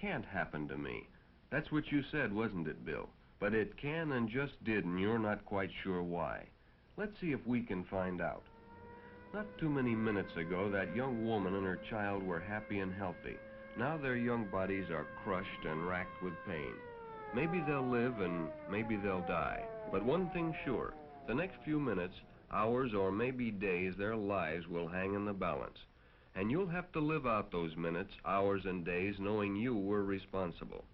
can't happen to me. That's what you said, wasn't it, Bill? But it can and just did, and you're not quite sure why. Let's see if we can find out. Not too many minutes ago, that young woman and her child were happy and healthy. Now their young bodies are crushed and racked with pain. Maybe they'll live and maybe they'll die. But one thing's sure, the next few minutes, hours, or maybe days, their lives will hang in the balance. And you'll have to live out those minutes, hours, and days knowing you were responsible.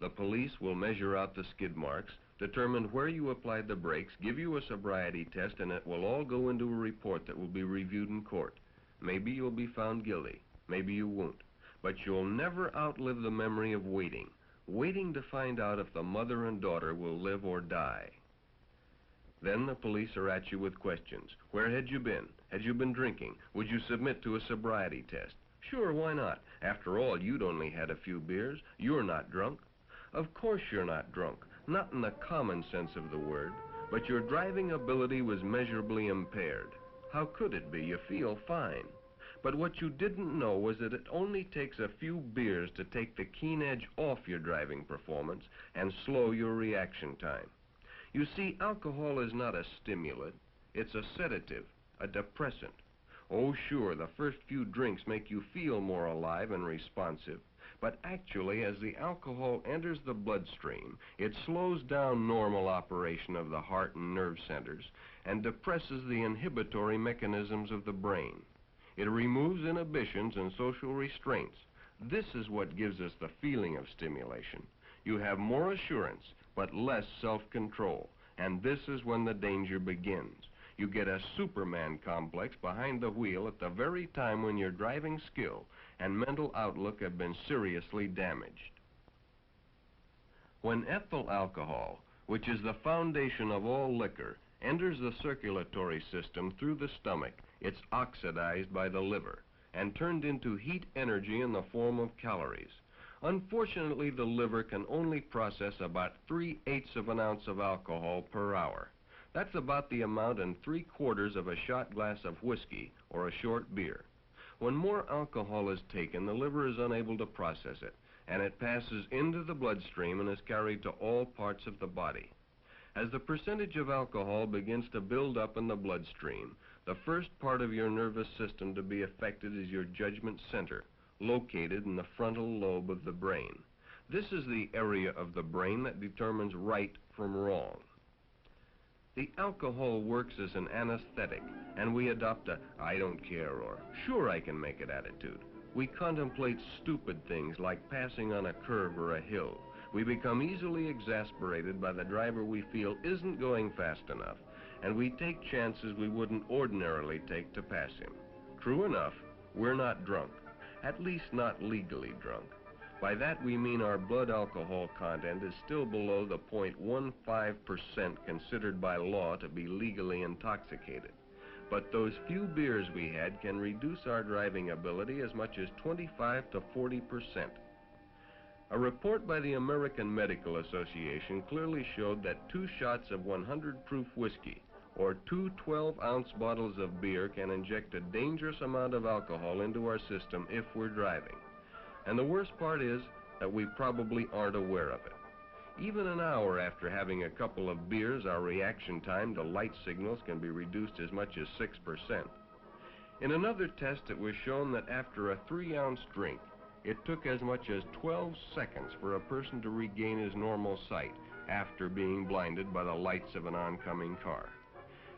The police will measure out the skid marks, determine where you applied the brakes, give you a sobriety test, and it will all go into a report that will be reviewed in court. Maybe you'll be found guilty, maybe you won't. But you'll never outlive the memory of waiting to find out if the mother and daughter will live or die. Then the police are at you with questions. Where had you been? Had you been drinking? Would you submit to a sobriety test? Sure, why not? After all, you'd only had a few beers. You're not drunk. Of course you're not drunk, not in the common sense of the word, but your driving ability was measurably impaired. How could it be? You feel fine. But what you didn't know was that it only takes a few beers to take the keen edge off your driving performance and slow your reaction time. You see, alcohol is not a stimulant. It's a sedative, a depressant. Oh, sure, the first few drinks make you feel more alive and responsive. But actually, as the alcohol enters the bloodstream, it slows down normal operation of the heart and nerve centers and depresses the inhibitory mechanisms of the brain. It removes inhibitions and social restraints. This is what gives us the feeling of stimulation. You have more assurance, but less self-control, and this is when the danger begins. You get a Superman complex behind the wheel at the very time when your driving skill and mental outlook have been seriously damaged. When ethyl alcohol, which is the foundation of all liquor, enters the circulatory system through the stomach, it's oxidized by the liver and turned into heat energy in the form of calories. Unfortunately, the liver can only process about 3/8 of an ounce of alcohol per hour. That's about the amount in 3/4 of a shot glass of whiskey or a short beer. When more alcohol is taken, the liver is unable to process it, and it passes into the bloodstream and is carried to all parts of the body. As the percentage of alcohol begins to build up in the bloodstream, the first part of your nervous system to be affected is your judgment center, located in the frontal lobe of the brain. This is the area of the brain that determines right from wrong. The alcohol works as an anesthetic, and we adopt a "I don't care" or "sure I can make it" attitude. We contemplate stupid things like passing on a curve or a hill. We become easily exasperated by the driver we feel isn't going fast enough, and we take chances we wouldn't ordinarily take to pass him. True enough, we're not drunk, at least not legally drunk. By that we mean our blood alcohol content is still below the 0.15% considered by law to be legally intoxicated. But those few beers we had can reduce our driving ability as much as 25 to 40%. A report by the American Medical Association clearly showed that 2 shots of 100 proof whiskey or 2 12-ounce bottles of beer can inject a dangerous amount of alcohol into our system if we're driving. And the worst part is that we probably aren't aware of it. Even an hour after having a couple of beers, our reaction time to light signals can be reduced as much as 6%. In another test, it was shown that after a 3-ounce drink, it took as much as 12 seconds for a person to regain his normal sight after being blinded by the lights of an oncoming car.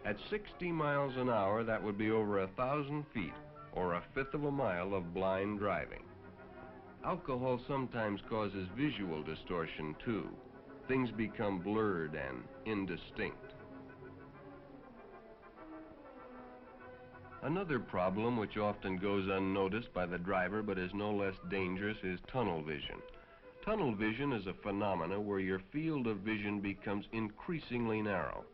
At 60 miles an hour, that would be over 1,000 feet, or 1/5 of a mile of blind driving. Alcohol sometimes causes visual distortion, too. Things become blurred and indistinct. Another problem which often goes unnoticed by the driver but is no less dangerous is tunnel vision. Tunnel vision is a phenomenon where your field of vision becomes increasingly narrow.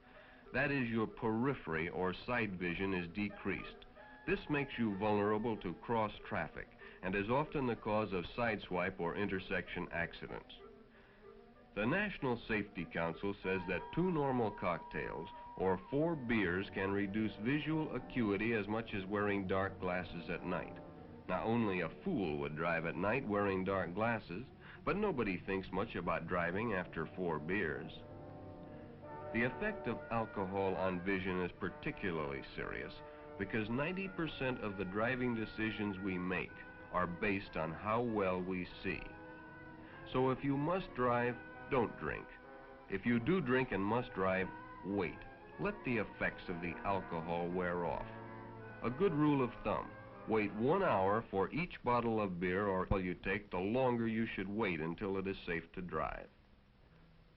That is, your periphery or side vision is decreased. This makes you vulnerable to cross traffic and is often the cause of sideswipe or intersection accidents. The National Safety Council says that 2 normal cocktails or 4 beers can reduce visual acuity as much as wearing dark glasses at night. Now, only a fool would drive at night wearing dark glasses, but nobody thinks much about driving after 4 beers. The effect of alcohol on vision is particularly serious because 90% of the driving decisions we make are based on how well we see. So if you must drive, don't drink. If you do drink and must drive, wait. Let the effects of the alcohol wear off. A good rule of thumb: wait 1 hour for each bottle of beer or all you take, the longer you should wait until it is safe to drive.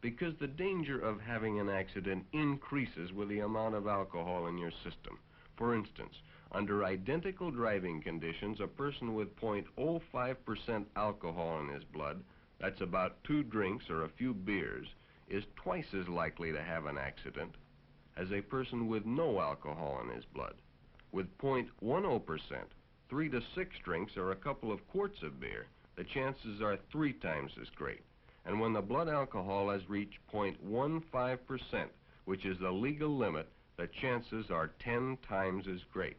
Because the danger of having an accident increases with the amount of alcohol in your system. For instance, under identical driving conditions, a person with 0.05% alcohol in his blood, that's about 2 drinks or a few beers, is twice as likely to have an accident as a person with no alcohol in his blood. With 0.10%, 3 to 6 drinks or a couple of quarts of beer, the chances are 3 times as great. And when the blood alcohol has reached 0.15%, which is the legal limit, the chances are 10 times as great.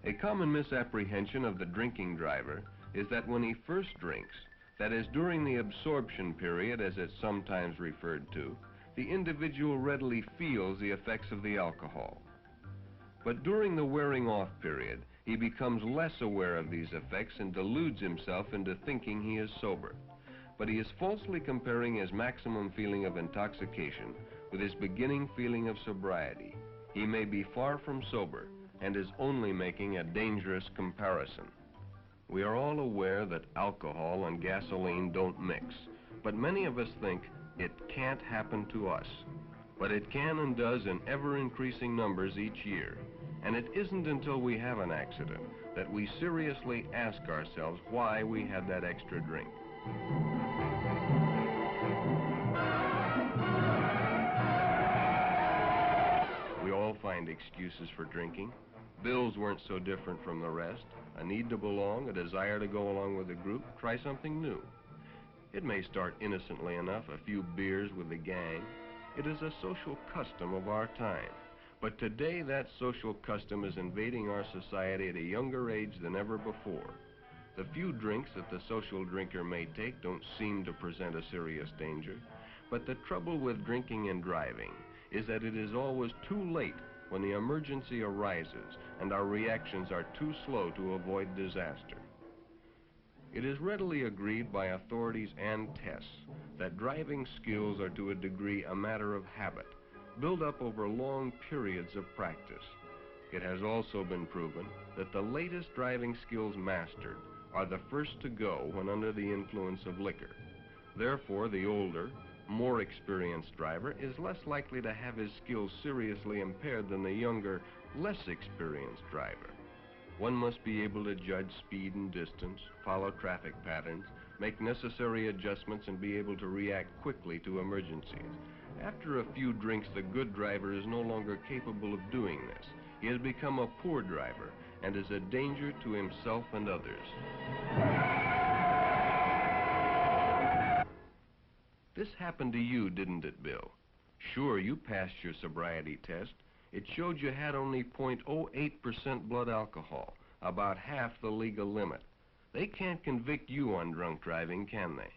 A common misapprehension of the drinking driver is that when he first drinks, that is, during the absorption period, as it's sometimes referred to, the individual readily feels the effects of the alcohol. But during the wearing off period, he becomes less aware of these effects and deludes himself into thinking he is sober. But he is falsely comparing his maximum feeling of intoxication with his beginning feeling of sobriety. He may be far from sober and is only making a dangerous comparison. We are all aware that alcohol and gasoline don't mix, but many of us think it can't happen to us. But it can and does in ever-increasing numbers each year. And it isn't until we have an accident that we seriously ask ourselves why we had that extra drink. We all find excuses for drinking. Bills weren't so different from the rest. A need to belong, a desire to go along with a group, try something new. It may start innocently enough, a few beers with the gang. It is a social custom of our time. But today that social custom is invading our society at a younger age than ever before. The few drinks that the social drinker may take don't seem to present a serious danger. But the trouble with drinking and driving is that it is always too late when the emergency arises and our reactions are too slow to avoid disaster. It is readily agreed by authorities and tests that driving skills are to a degree a matter of habit, built up over long periods of practice. It has also been proven that the latest driving skills mastered are the first to go when under the influence of liquor. Therefore, the older, more experienced driver is less likely to have his skills seriously impaired than the younger, less experienced driver. One must be able to judge speed and distance, follow traffic patterns, make necessary adjustments, and be able to react quickly to emergencies. After a few drinks, the good driver is no longer capable of doing this. He has become a poor driver and is a danger to himself and others. This happened to you, didn't it, Bill? Sure, you passed your sobriety test. It showed you had only 0.08% blood alcohol, about half the legal limit. They can't convict you on drunk driving, can they?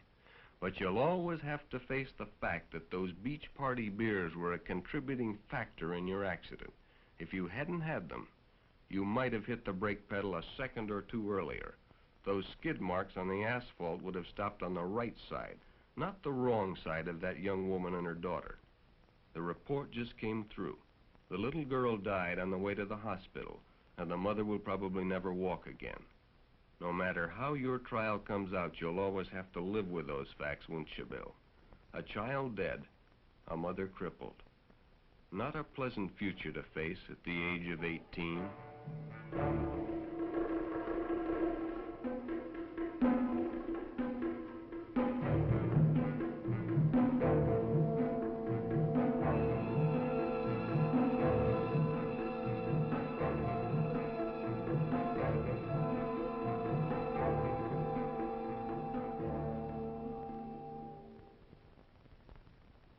But you'll always have to face the fact that those beach party beers were a contributing factor in your accident. If you hadn't had them, you might have hit the brake pedal a second or two earlier. Those skid marks on the asphalt would have stopped on the right side, not the wrong side of that young woman and her daughter. The report just came through. The little girl died on the way to the hospital, and the mother will probably never walk again. No matter how your trial comes out, you'll always have to live with those facts, won't you, Bill? A child dead, a mother crippled. Not a pleasant future to face at the age of 18.